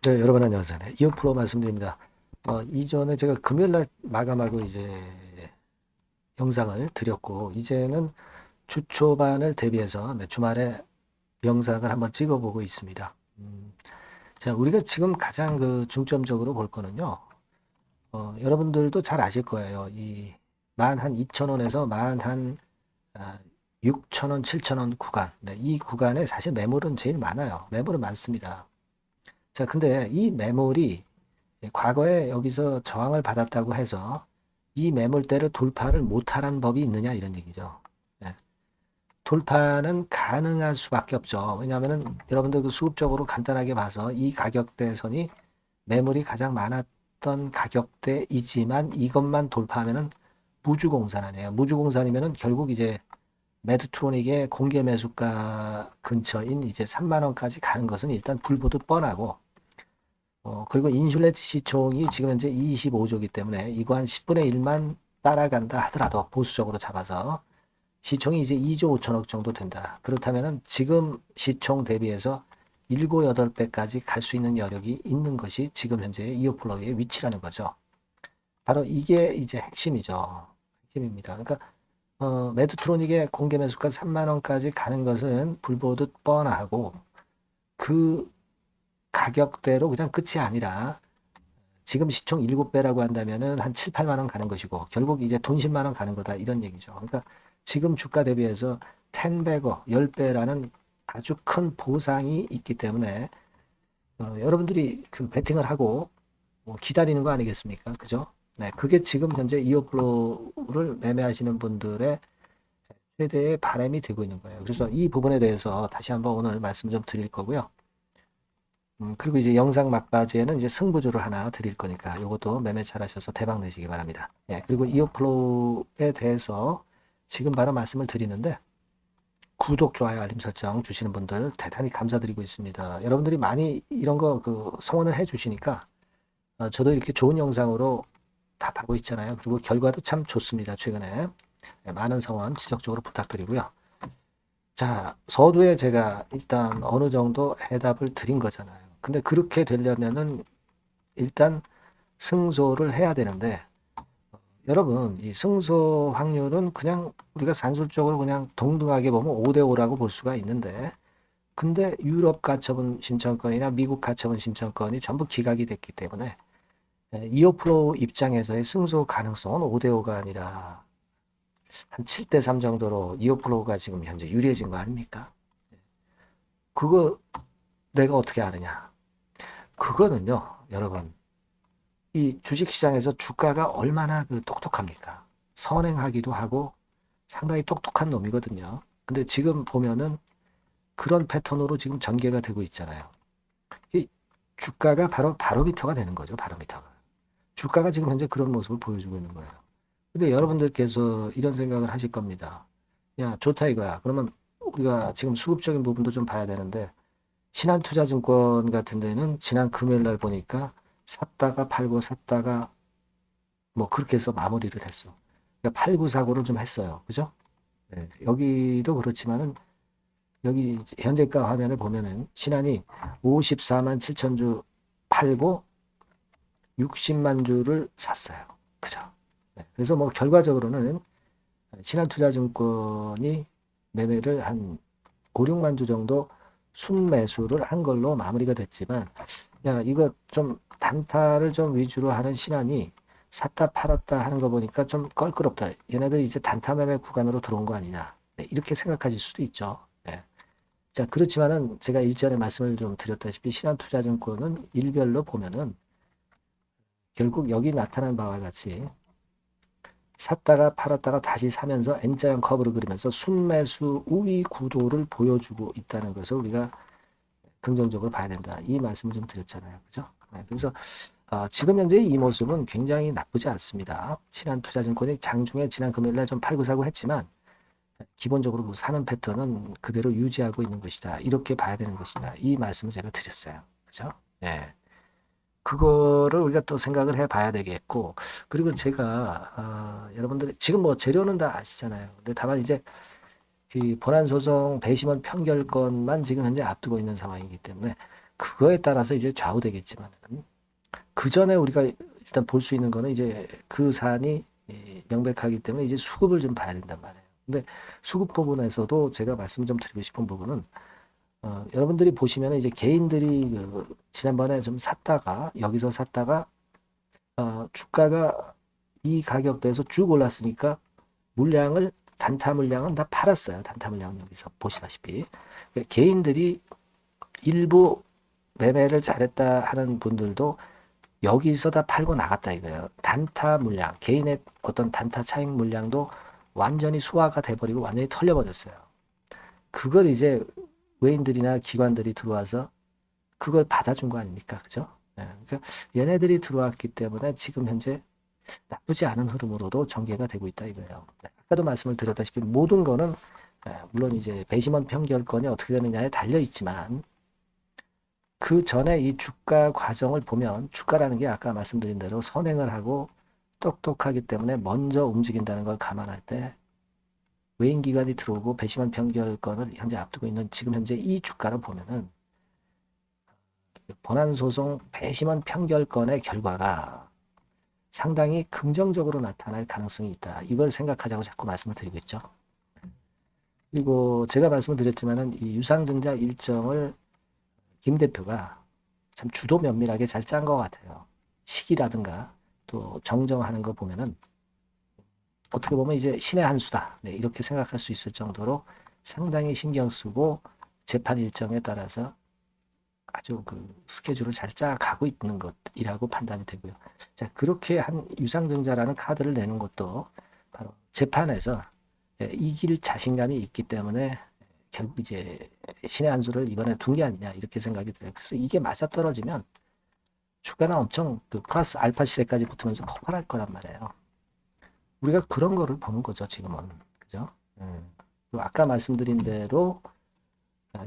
네, 여러분 안녕하세요. 네, 이어프로 말씀드립니다. 이전에 제가 금요일날 마감하고 이제 영상을 드렸고, 이제는 주 초반을 대비해서 주말에 영상을 한번 찍어보고 있습니다. 자, 우리가 지금 가장 그 중점적으로 볼 거는요, 여러분들도 잘 아실 거예요. 이 만 한 2,000원에서 만 한 6,000원, 7,000원 구간. 네, 이 구간에 사실 매물은 제일 많아요. 매물은 많습니다. 자, 근데 이 매물이 과거에 여기서 저항을 받았다고 해서 이 매물대를 돌파를 못하는 법이 있느냐 이런 얘기죠. 예. 돌파는 가능할 수밖에 없죠. 왜냐하면은 여러분들 그 수급적으로 간단하게 봐서 이 가격대선이 매물이 가장 많았던 가격대이지만 이것만 돌파하면은 무주공산 아니에요. 무주공산이면은 결국 이제 매드트로닉의 공개 매수가 근처인 이제 3만 원까지 가는 것은 일단 불보듯 뻔하고 그리고 인슐레트 시총이 지금 현재 25조이기 때문에 이거 한 10분의 1만 따라간다 하더라도 보수적으로 잡아서 시총이 이제 2조 5천억 정도 된다. 그렇다면은 지금 시총 대비해서 7, 8배까지 갈 수 있는 여력이 있는 것이 지금 현재 이어플로우의 위치라는 거죠. 바로 이게 이제 핵심이죠. 핵심입니다. 그러니까 매드트로닉의 공개 매수가 3만 원까지 가는 것은 불보듯 뻔하고 그 가격대로 그냥 끝이 아니라 지금 시총 7배라고 한다면은 한 7, 8만 원 가는 것이고 결국 이제 돈 10만 원 가는 거다 이런 얘기죠. 그러니까 지금 주가 대비해서 10배거 10배라는 아주 큰 보상이 있기 때문에 여러분들이 그 베팅을 하고 뭐 기다리는 거 아니겠습니까? 그죠? 네, 그게 지금 현재 이어플로우를 매매하시는 분들의 최대의 바람이 되고 있는 거예요. 그래서 이 부분에 대해서 다시 한번 오늘 말씀 좀 드릴 거고요. 그리고 이제 영상 막바지에는 이제 승부주를 하나 드릴 거니까 요것도 매매 잘 하셔서 대박 내시기 바랍니다. 예, 그리고 이어플로우에 대해서 지금 바로 말씀을 드리는데 구독, 좋아요, 알림 설정 주시는 분들 대단히 감사드리고 있습니다. 여러분들이 많이 이런 거 그 성원을 해 주시니까 저도 이렇게 좋은 영상으로 답하고 있잖아요. 그리고 결과도 참 좋습니다. 최근에. 예, 많은 성원 지속적으로 부탁드리고요. 자, 서두에 제가 일단 어느 정도 해답을 드린 거잖아요. 근데 그렇게 되려면은 일단 승소를 해야 되는데 여러분 이 승소 확률은 그냥 우리가 산술적으로 그냥 동등하게 보면 5대5라고 볼 수가 있는데 근데 유럽 가처분 신청권이나 미국 가처분 신청권이 전부 기각이 됐기 때문에 이오플로우 입장에서의 승소 가능성은 5대5가 아니라 한 7대3 정도로 이오플로우가 지금 현재 유리해진 거 아닙니까? 그거 내가 어떻게 아느냐? 그거는요, 여러분. 이 주식시장에서 주가가 얼마나 그 똑똑합니까? 선행하기도 하고 상당히 똑똑한 놈이거든요. 근데 지금 보면은 그런 패턴으로 지금 전개가 되고 있잖아요. 이 주가가 바로 바로미터가 되는 거죠. 바로미터가. 주가가 지금 현재 그런 모습을 보여주고 있는 거예요. 근데 여러분들께서 이런 생각을 하실 겁니다. 야, 좋다 이거야. 그러면 우리가 지금 수급적인 부분도 좀 봐야 되는데 신한투자증권 같은 데는 지난 금요일 날 보니까 샀다가 팔고 샀다가 뭐 그렇게 해서 마무리를 했어. 그러니까 팔고 사고를 좀 했어요. 그죠? 네, 여기도 그렇지만은 여기 현재가 화면을 보면은 신한이 54만 7천 주 팔고 60만 주를 샀어요. 그죠? 네, 그래서 뭐 결과적으로는 신한투자증권이 매매를 한 5, 6만 주 정도 순매수를 한 걸로 마무리가 됐지만 야 이거 좀 단타를 좀 위주로 하는 신한이 샀다 팔았다 하는 거 보니까 좀 껄끄럽다. 얘네들 이제 단타 매매 구간으로 들어온 거 아니냐. 네, 이렇게 생각하실 수도 있죠. 네. 자 그렇지만은 제가 일전에 말씀을 좀 드렸다시피 신한투자증권은 일별로 보면은 결국 여기 나타난 바와 같이 샀다가 팔았다가 다시 사면서 N자형 커브를 그리면서 순매수 우위 구도를 보여주고 있다는 것을 우리가 긍정적으로 봐야 된다. 이 말씀을 좀 드렸잖아요. 그죠? 네, 그래서 지금 현재 이 모습은 굉장히 나쁘지 않습니다. 신한투자증권이 장중에 지난 금요일날 좀 팔고 사고 했지만 기본적으로 그 사는 패턴은 그대로 유지하고 있는 것이다. 이렇게 봐야 되는 것이다. 이 말씀을 제가 드렸어요. 그죠? 예. 그거를 우리가 또 생각을 해봐야 되겠고, 그리고 제가 여러분들이 지금 뭐 재료는 다 아시잖아요. 근데 다만 이제 그 본안소송 배심원 판결권만 지금 현재 앞두고 있는 상황이기 때문에 그거에 따라서 이제 좌우되겠지만 그 전에 우리가 일단 볼 수 있는 거는 이제 그 사안이 명백하기 때문에 이제 수급을 좀 봐야 된단 말이에요. 근데 수급 부분에서도 제가 말씀 좀 드리고 싶은 부분은 여러분들이 보시면 이제 개인들이 지난번에 좀 샀다가 여기서 샀다가 주가가 이 가격대에서 쭉 올랐으니까 물량을 단타 물량은 다 팔았어요. 단타 물량은 여기서 보시다시피 개인들이 일부 매매를 잘했다 하는 분들도 여기서 다 팔고 나갔다 이거예요. 단타 물량, 개인의 어떤 단타 차익 물량도 완전히 소화가 돼버리고 완전히 털려버렸어요. 그걸 이제 외인들이나 기관들이 들어와서 그걸 받아준 거 아닙니까? 그죠? 그러니까 얘네들이 들어왔기 때문에 지금 현재 나쁘지 않은 흐름으로도 전개가 되고 있다 이거예요. 아까도 말씀을 드렸다시피 모든 거는 물론 이제 배심원 평결권이 어떻게 되느냐에 달려 있지만 그 전에 이 주가 과정을 보면 주가라는 게 아까 말씀드린 대로 선행을 하고 똑똑하기 때문에 먼저 움직인다는 걸 감안할 때 외인 기관이 들어오고 배심원 평결권을 현재 앞두고 있는 지금 현재 이 주가를 보면은 본안소송 배심원 평결권의 결과가 상당히 긍정적으로 나타날 가능성이 있다. 이걸 생각하자고 자꾸 말씀을 드리고 있죠. 그리고 제가 말씀을 드렸지만은 이 유상증자 일정을 김 대표가 참 주도 면밀하게 잘 짠 것 같아요. 시기라든가 또 정정하는 거 보면은 어떻게 보면 이제 신의 한 수다. 네, 이렇게 생각할 수 있을 정도로 상당히 신경 쓰고 재판 일정에 따라서 아주 그 스케줄을 잘 짜가고 있는 것이라고 판단이 되고요. 자, 그렇게 한 유상증자라는 카드를 내는 것도 바로 재판에서 이길 자신감이 있기 때문에 결국 이제 신의 한 수를 이번에 둔 게 아니냐 이렇게 생각이 들어요. 그래서 이게 맞아떨어지면 주가는 엄청 그 플러스 알파 시세까지 붙으면서 폭발할 거란 말이에요. 우리가 그런 거를 보는 거죠, 지금은. 그죠? 그리고 아까 말씀드린 대로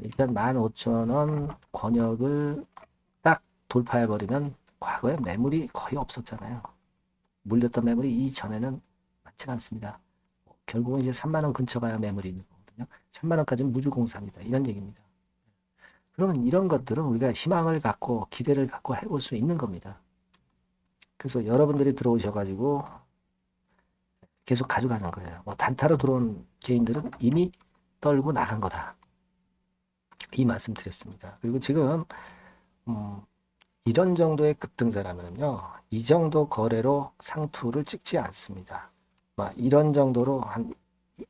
일단 15,000원 권역을 딱 돌파해버리면 과거에 매물이 거의 없었잖아요. 물렸던 매물이 이전에는 많지는 않습니다. 결국은 이제 3만 원 근처 가야 매물이 있는 거거든요. 3만 원까지는 무주공사입니다. 이런 얘기입니다. 그러면 이런 것들은 우리가 희망을 갖고 기대를 갖고 해볼 수 있는 겁니다. 그래서 여러분들이 들어오셔가지고 계속 가져가는 거예요. 뭐 단타로 들어온 개인들은 이미 떨고 나간 거다. 이 말씀 드렸습니다. 그리고 지금 이런 정도의 급등세라면요, 이 정도 거래로 상투를 찍지 않습니다. 이런 정도로 한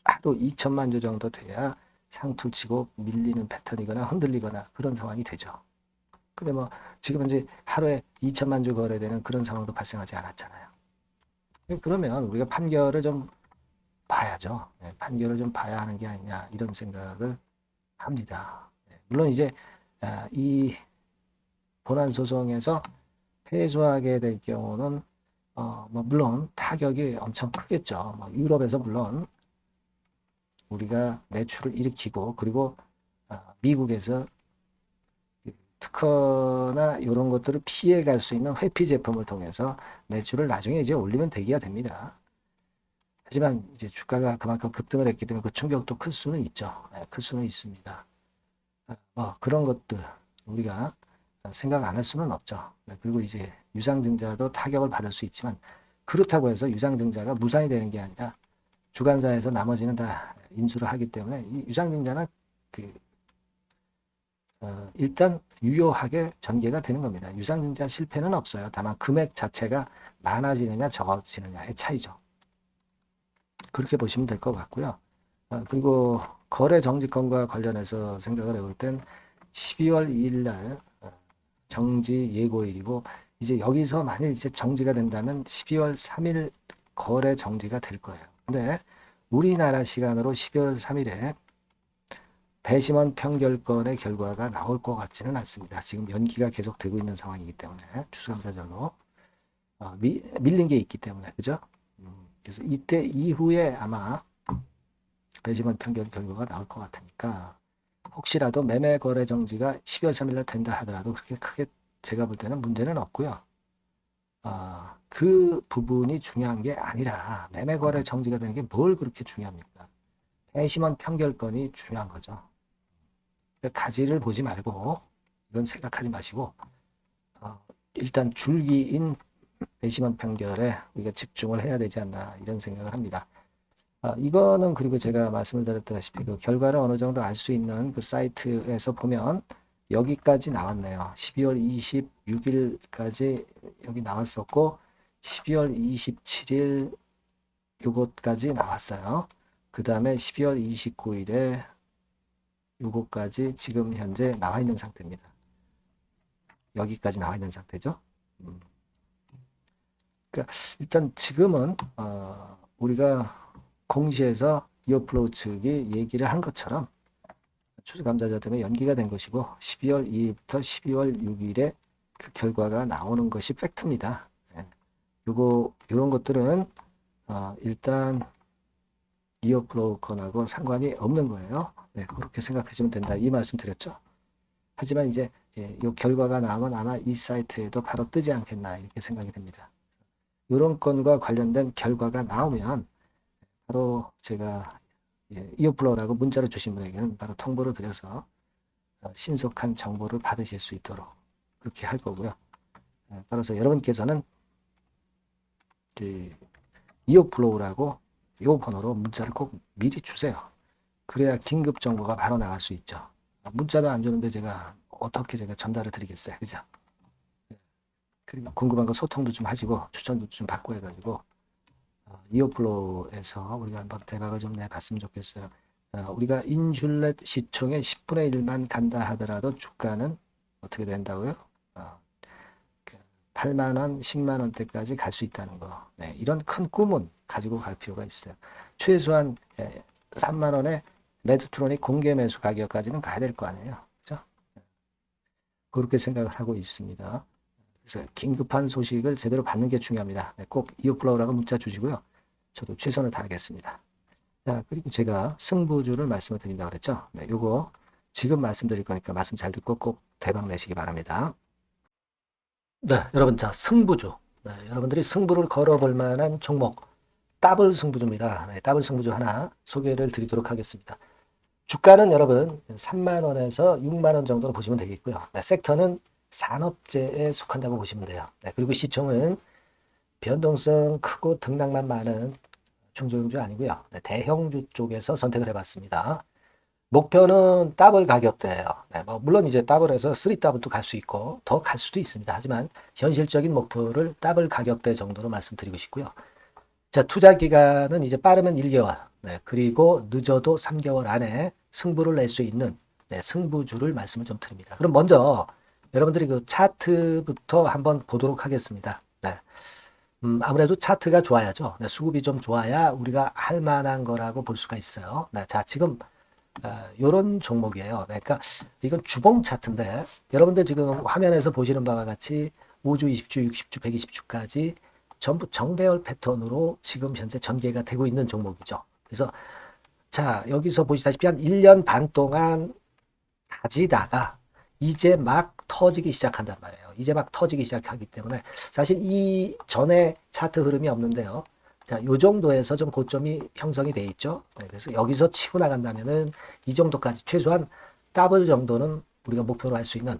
하루 2천만 주 정도 돼야 상투 치고 밀리는 패턴이거나 흔들리거나 그런 상황이 되죠. 근데 뭐 지금 이제 하루에 2천만 주 거래되는 그런 상황도 발생하지 않았잖아요. 그러면 우리가 판결을 좀 봐야죠. 판결을 좀 봐야 하는 게 아니냐 이런 생각을 합니다. 물론 이제 이 본안 소송에서 패소하게 될 경우는 뭐 물론 타격이 엄청 크겠죠. 뭐 유럽에서 물론 우리가 매출을 일으키고 그리고 미국에서 특허나 이런 것들을 피해 갈 수 있는 회피 제품을 통해서 매출을 나중에 이제 올리면 되기야 됩니다. 하지만 이제 주가가 그만큼 급등을 했기 때문에 그 충격도 클 수는 있죠. 클 수는 있습니다. 뭐 그런 것들 우리가 생각 안 할 수는 없죠. 그리고 이제 유상증자도 타격을 받을 수 있지만 그렇다고 해서 유상증자가 무산이 되는 게 아니라 주관사에서 나머지는 다 인수를 하기 때문에 이 유상증자는 일단 유효하게 전개가 되는 겁니다. 유상증자 실패는 없어요. 다만 금액 자체가 많아지느냐 적어지느냐의 차이죠. 그렇게 보시면 될 것 같고요. 그리고 거래 정지권과 관련해서 생각을 해볼 땐 12월 2일 날 정지 예고일이고 이제 여기서 만일 이제 정지가 된다면 12월 3일 거래 정지가 될 거예요. 근데 우리나라 시간으로 12월 3일에 배심원 평결권의 결과가 나올 것 같지는 않습니다. 지금 연기가 계속되고 있는 상황이기 때문에 추수감사절로 밀린 게 있기 때문에 그죠? 그래서 이때 이후에 아마 배심원 평결 결과가 나올 것 같으니까 혹시라도 매매 거래 정지가 12월 3일날 된다 하더라도 그렇게 크게 제가 볼 때는 문제는 없고요. 그 부분이 중요한 게 아니라 매매 거래 정지가 되는 게 뭘 그렇게 중요합니까? 배심원 평결권이 중요한 거죠. 그러니까 가지를 보지 말고 이건 생각하지 마시고 일단 줄기인 배심원 판결에 우리가 집중을 해야 되지 않나 이런 생각을 합니다. 이거는 그리고 제가 말씀을 드렸다시피 그 결과를 어느 정도 알 수 있는 그 사이트에서 보면 여기까지 나왔네요. 12월 26일까지 여기 나왔었고 12월 27일 요것까지 나왔어요. 그 다음에 12월 29일에 요것까지 지금 현재 나와 있는 상태입니다. 여기까지 나와 있는 상태죠. 그러니까 일단 지금은 우리가 공시에서 이어플로우 측이 얘기를 한 것처럼 추수감사절 때문에 연기가 된 것이고 12월 2일부터 12월 6일에 그 결과가 나오는 것이 팩트입니다. 이런 것들은 일단 이어플로우 건하고 상관이 없는 거예요. 그렇게 생각하시면 된다. 이 말씀 드렸죠. 하지만 이제 이 결과가 나오면 아마 이 사이트에도 바로 뜨지 않겠나 이렇게 생각이 됩니다. 이런 건과 관련된 결과가 나오면 바로 제가 이어플로우라고 문자를 주신 분에게는 바로 통보를 드려서 신속한 정보를 받으실 수 있도록 그렇게 할 거고요. 따라서 여러분께서는 이어플로우라고 이 번호로 문자를 꼭 미리 주세요. 그래야 긴급 정보가 바로 나갈 수 있죠. 문자도 안 주는데 제가 어떻게 제가 전달을 드리겠어요. 그죠? 그리고 궁금한 거 소통도 좀 하시고 추천도 좀 받고 해가지고 이어플로우에서 우리가 한번 대박을 좀 내봤으면 좋겠어요. 우리가 인슐렛 시총의 10분의 1만 간다 하더라도 주가는 어떻게 된다고요? 8만원, 10만원대까지 갈 수 있다는 거. 이런 큰 꿈은 가지고 갈 필요가 있어요. 최소한 3만원의 메드트로닉 공개 매수 가격까지는 가야 될 거 아니에요. 그죠? 그렇게 생각을 하고 있습니다. 그래서 긴급한 소식을 제대로 받는 게 중요합니다. 꼭 이어플로우라고 문자 주시고요. 저도 최선을 다하겠습니다. 자, 그리고 제가 승부주를 말씀을 드린다고 그랬죠. 요거 지금 말씀드릴 거니까 말씀 잘 듣고 꼭 대박 내시기 바랍니다. 네, 여러분, 자, 승부주. 여러분들이 승부를 걸어볼 만한 종목, 더블 승부주입니다. 더블 승부주 하나 소개를 드리도록 하겠습니다. 주가는 여러분 3만원에서 6만원 정도로 보시면 되겠고요. 섹터는 산업재에 속한다고 보시면 돼요. 그리고 시총은 변동성 크고 등락만 많은 중소형주 아니고요. 대형주 쪽에서 선택을 해봤습니다. 목표는 더블 가격대예요. 물론 이제 더블에서 3더블도 갈 수 있고 더 갈 수도 있습니다. 하지만 현실적인 목표를 더블 가격대 정도로 말씀드리고 싶고요. 자, 투자 기간은 이제 빠르면 1개월, 그리고 늦어도 3개월 안에 승부를 낼 수 있는 승부주를 말씀을 좀 드립니다. 그럼 먼저 여러분들이 그 차트부터 한번 보도록 하겠습니다. 아무래도 차트가 좋아야죠. 수급이 좀 좋아야 우리가 할 만한 거라고 볼 수가 있어요. 자, 지금 요런 종목이에요. 그러니까 이건 주봉 차트인데 여러분들 지금 화면에서 보시는 바와 같이 5주, 20주, 60주, 120주까지 전부 정배열 패턴으로 지금 현재 전개가 되고 있는 종목이죠. 그래서 자, 여기서 보시다시피 한 1년 반 동안 다지다가 이제 막 터지기 시작한단 말이에요. 이제 막 터지기 시작하기 때문에 사실 이 전에 차트 흐름이 없는데요. 자, 요 정도에서 좀 고점이 형성이 돼 있죠. 그래서 여기서 치고 나간다면은 이 정도까지 최소한 더블 정도는 우리가 목표로 할 수 있는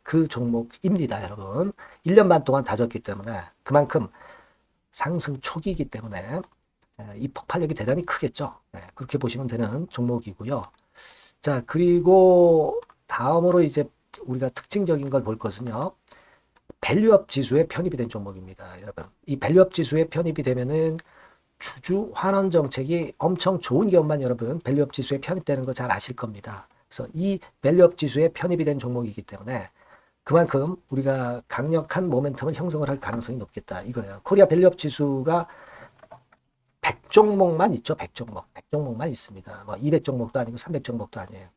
그 종목입니다, 여러분. 1년 반 동안 다졌기 때문에 그만큼 상승 초기이기 때문에 이 폭발력이 대단히 크겠죠. 그렇게 보시면 되는 종목이고요. 자, 그리고 다음으로 이제 우리가 특징적인 걸 볼 것은요. 밸류업 지수에 편입이 된 종목입니다. 여러분, 이 밸류업 지수에 편입이 되면은 주주 환원 정책이 엄청 좋은 경우만 여러분 밸류업 지수에 편입되는 거 잘 아실 겁니다. 그래서 이 밸류업 지수에 편입이 된 종목이기 때문에 그만큼 우리가 강력한 모멘텀을 형성을 할 가능성이 높겠다 이거예요. 코리아 밸류업 지수가 100종목만 있죠. 100종목. 100종목만 있습니다. 뭐 200종목도 아니고 300종목도 아니에요.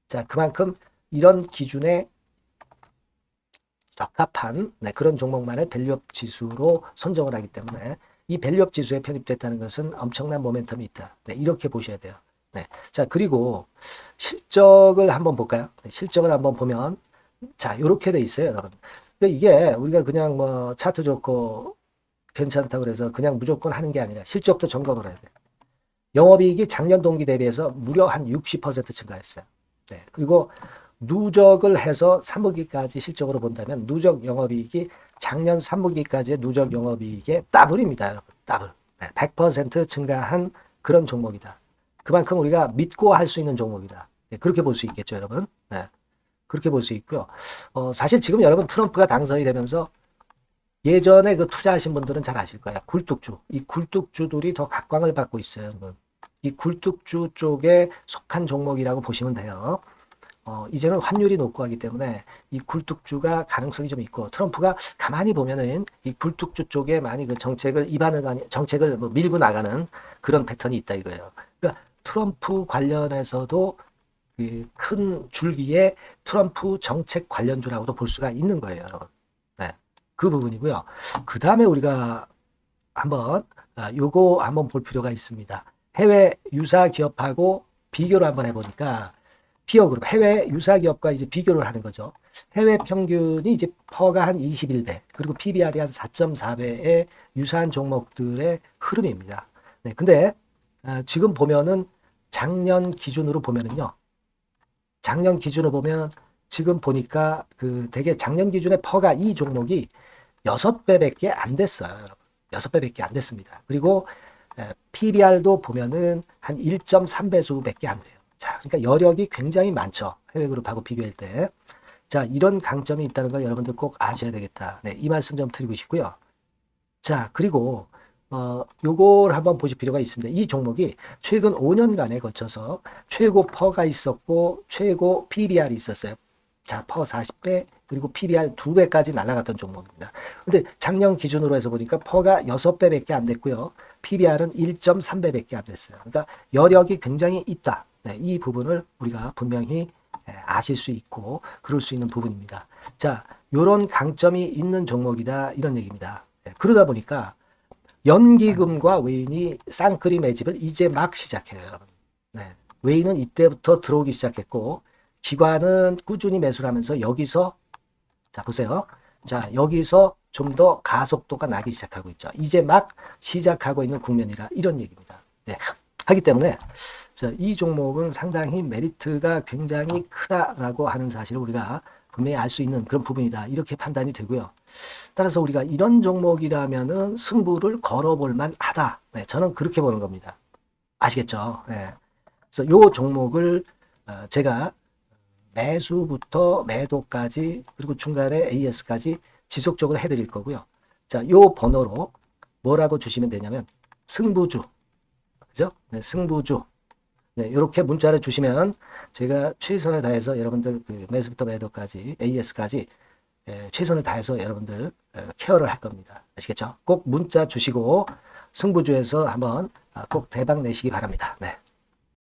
자, 그만큼 이런 기준에 적합한 그런 종목만을 밸류업 지수로 선정을 하기 때문에 이 밸류업 지수에 편입됐다는 것은 엄청난 모멘텀이 있다. 이렇게 보셔야 돼요. 자, 그리고 실적을 한번 볼까요? 실적을 한번 보면 자, 이렇게 돼 있어요, 여러분. 그러니까 이게 우리가 그냥 뭐 차트 좋고 괜찮다고 그래서 그냥 무조건 하는 게 아니라 실적도 점검을 해야 돼요. 영업이익이 작년 동기 대비해서 무려 한 60% 증가했어요. 그리고 누적을 해서 3분기까지 실적으로 본다면 누적 영업이익이 작년 3분기까지의 누적 영업이익의 더블입니다. 여러분. 더블. 100% 증가한 그런 종목이다. 그만큼 우리가 믿고 할 수 있는 종목이다. 네, 그렇게 볼 수 있겠죠, 여러분. 네, 그렇게 볼 수 있고요. 사실 지금 여러분 트럼프가 당선이 되면서 예전에 그 투자하신 분들은 잘 아실 거예요. 굴뚝주. 이 굴뚝주들이 더 각광을 받고 있어요, 여러분. 이 굴뚝주 쪽에 속한 종목이라고 보시면 돼요. 이제는 환율이 높고 하기 때문에 이 굴뚝주가 가능성이 좀 있고 트럼프가 가만히 보면은 이 굴뚝주 쪽에 많이 그 정책을 뭐 밀고 나가는 그런 패턴이 있다 이거예요. 그러니까 트럼프 관련해서도 그 큰 줄기에 트럼프 정책 관련주라고도 볼 수가 있는 거예요, 여러분. 네, 그 부분이고요. 그 다음에 우리가 요거 한번 볼 필요가 있습니다. 해외 유사 기업하고 비교를 한번 해보니까 피어그룹, 해외 유사 기업과 이제 비교를 하는 거죠. 해외 평균이 이제 퍼가 한 21배, 그리고 PBR이 한 4.4배의 유사한 종목들의 흐름입니다. 네, 근데 지금 보면은 작년 기준으로 보면은요. 작년 기준으로 보면 지금 보니까 그 되게 작년 기준에 퍼가 이 종목이 6배밖에 안 됐어요. 여러분. 6배밖에 안 됐습니다. 그리고 PBR도 보면은 한 1.3배수밖에 안 돼요. 자, 그러니까 여력이 굉장히 많죠. 해외 그룹하고 비교할 때. 자, 이런 강점이 있다는 걸 여러분들 꼭 아셔야 되겠다. 네, 이 말씀 좀 드리고 싶고요. 자, 그리고 요걸 한번 보실 필요가 있습니다. 이 종목이 최근 5년간에 걸쳐서 최고 퍼가 있었고 최고 PBR이 있었어요. 자, 퍼 40배 그리고 PBR 2배까지 날아갔던 종목입니다. 근데 작년 기준으로 해서 보니까 퍼가 6배밖에 안 됐고요. PBR은 1.3배밖에 안 됐어요. 그러니까 여력이 굉장히 있다. 네, 이 부분을 우리가 분명히 아실 수 있고 그럴 수 있는 부분입니다. 자, 요런 강점이 있는 종목이다 이런 얘기입니다. 네, 그러다 보니까 연기금과 외인이 쌍끌이 매집을 이제 막 시작해요, 여러분. 네, 외인은 이때부터 들어오기 시작했고 기관은 꾸준히 매수를 하면서 여기서 자 보세요. 자 여기서 좀 더 가속도가 나기 시작하고 있죠. 이제 막 시작하고 있는 국면이라 이런 얘기입니다. 네, 하기 때문에 자, 이 종목은 상당히 메리트가 굉장히 크다라고 하는 사실을 우리가 분명히 알 수 있는 그런 부분이다. 이렇게 판단이 되고요. 따라서 우리가 이런 종목이라면은 승부를 걸어볼 만하다. 네, 저는 그렇게 보는 겁니다. 아시겠죠? 네. 그래서 이 종목을 제가 매수부터 매도까지 그리고 중간에 AS까지 지속적으로 해드릴 거고요. 자, 요 번호로 뭐라고 주시면 되냐면 승부주, 그죠? 네, 승부주. 네, 이렇게 문자를 주시면 제가 최선을 다해서 여러분들 그 매수부터 매도까지 AS까지 최선을 다해서 여러분들 케어를 할 겁니다. 아시겠죠? 꼭 문자 주시고 승부주에서 한번 꼭 대박 내시기 바랍니다. 네.